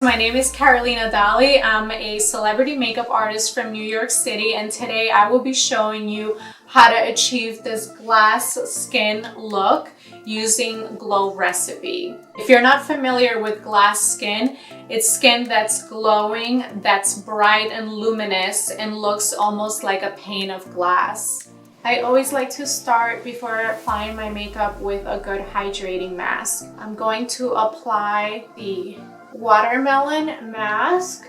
My name is Carolina Dalí. I'm a celebrity makeup artist from New York City, and today I will be showing you how to achieve this glass skin look using Glow Recipe. If you're not familiar with glass skin, it's skin that's glowing, that's bright and luminous, and looks almost like a pane of glass. I always like to start before applying my makeup with a good hydrating mask. I'm going to apply the watermelon mask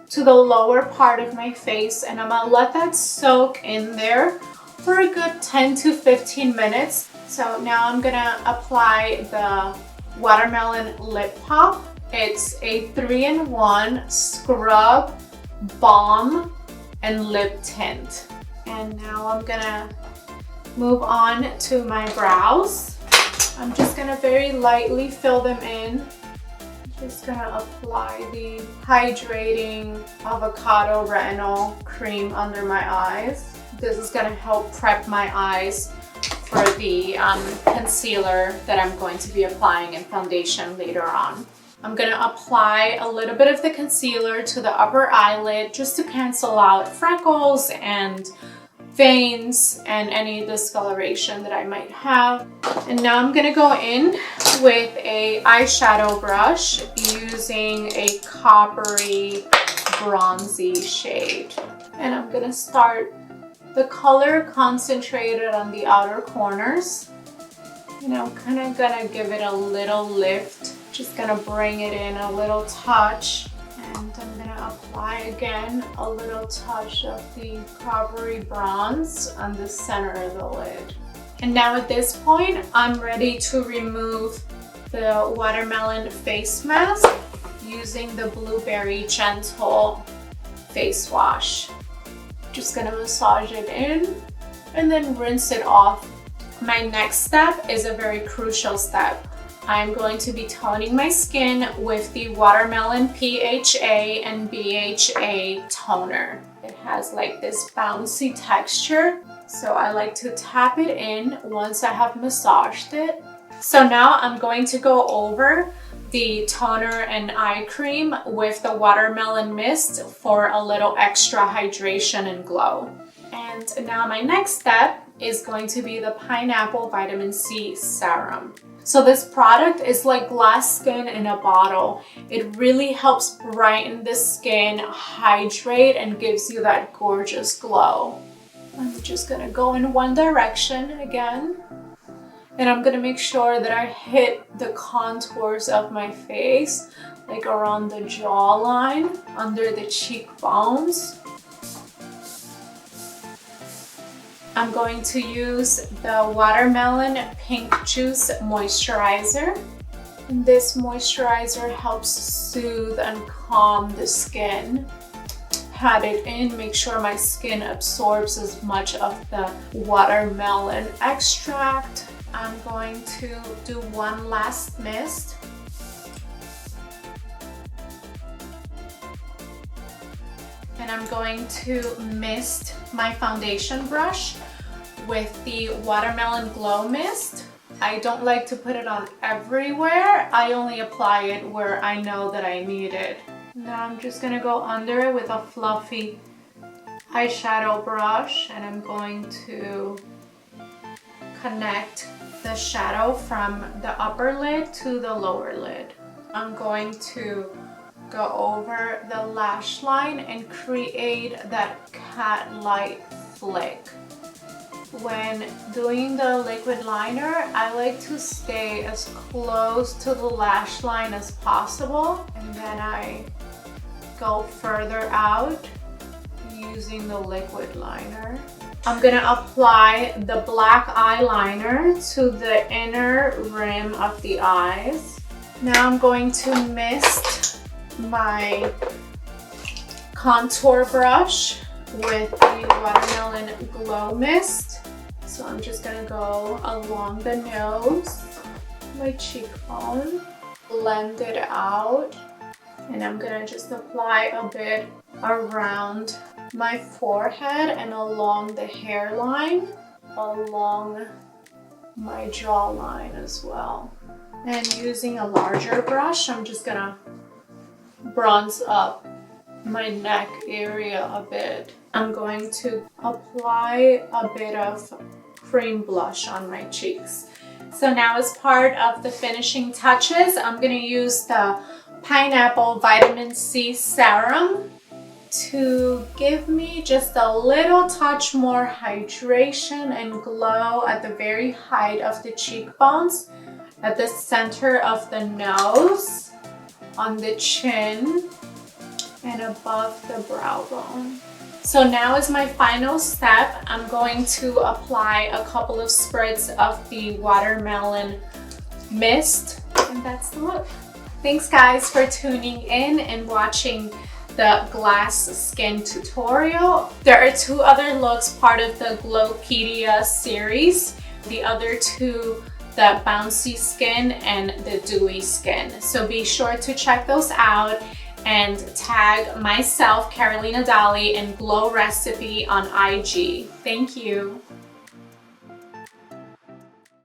to the lower part of my face, and I'm gonna let that soak in there for a good 10 to 15 minutes. So now I'm gonna apply the watermelon lip pop. It's a 3-in-1 scrub, balm, and lip tint. And now I'm gonna move on to my brows. I'm just gonna very lightly fill them in. Just gonna apply the hydrating avocado retinol cream under my eyes. This is gonna help prep my eyes for the concealer that I'm going to be applying in foundation later on. I'm gonna apply a little bit of the concealer to the upper eyelid just to cancel out freckles and veins and any discoloration that I might have. And now I'm gonna go in with a eyeshadow brush using a coppery bronzy shade. And I'm gonna start the color concentrated on the outer corners. You know, kind of gonna give it a little lift. Just gonna bring it in a little touch. And I'm gonna apply again a little touch of the coppery bronze on the center of the lid. And now at this point, I'm ready to remove the watermelon face mask using the Blueberry Gentle face wash. Just gonna massage it in and then rinse it off. My next step is a very crucial step. I'm going to be toning my skin with the Watermelon PHA and BHA toner. It has like this bouncy texture, so I like to tap it in once I have massaged it. So now I'm going to go over the toner and eye cream with the watermelon mist for a little extra hydration and glow. And now my next step is going to be the pineapple vitamin C serum. So this product is like glass skin in a bottle. It really helps brighten the skin, hydrate, and gives you that gorgeous glow. I'm just gonna go in one direction again. And I'm gonna make sure that I hit the contours of my face, like around the jawline, under the cheekbones. I'm going to use the Watermelon Pink Juice Moisturizer. And this moisturizer helps soothe and calm the skin. Pat it in, make sure my skin absorbs as much of the watermelon extract. I'm going to do one last mist. And I'm going to mist my foundation brush with the Watermelon Glow Mist. I don't like to put it on everywhere. I only apply it where I know that I need it. Now I'm just gonna go under it with a fluffy eyeshadow brush, and I'm going to connect the shadow from the upper lid to the lower lid. I'm going to go over the lash line and create that cat light flick. When doing the liquid liner, I like to stay as close to the lash line as possible, and then I go further out using the liquid liner. I'm gonna apply the black eyeliner to the inner rim of the eyes. Now I'm going to mist my contour brush with the Watermelon Glow Mist. So I'm just gonna go along the nose, my cheekbone, blend it out, and I'm gonna just apply a bit around my forehead and along the hairline, along my jawline as well. And using a larger brush, I'm just gonna bronze up my neck area a bit. I'm going to apply a bit of cream blush on my cheeks. So now as part of the finishing touches, I'm gonna use the pineapple vitamin C serum to give me just a little touch more hydration and glow at the very height of the cheekbones, at the center of the nose, on the chin, and above the brow bone. So now is my final step. I'm going to apply a couple of spritz of the watermelon mist, and that's the look. Thanks guys for tuning in and watching the glass skin tutorial. There are 2 other looks part of the Glowpedia series. The other 2, the bouncy skin and the dewy skin. So be sure to check those out and tag myself, Carolina Dalí, and Glow Recipe on IG. Thank you.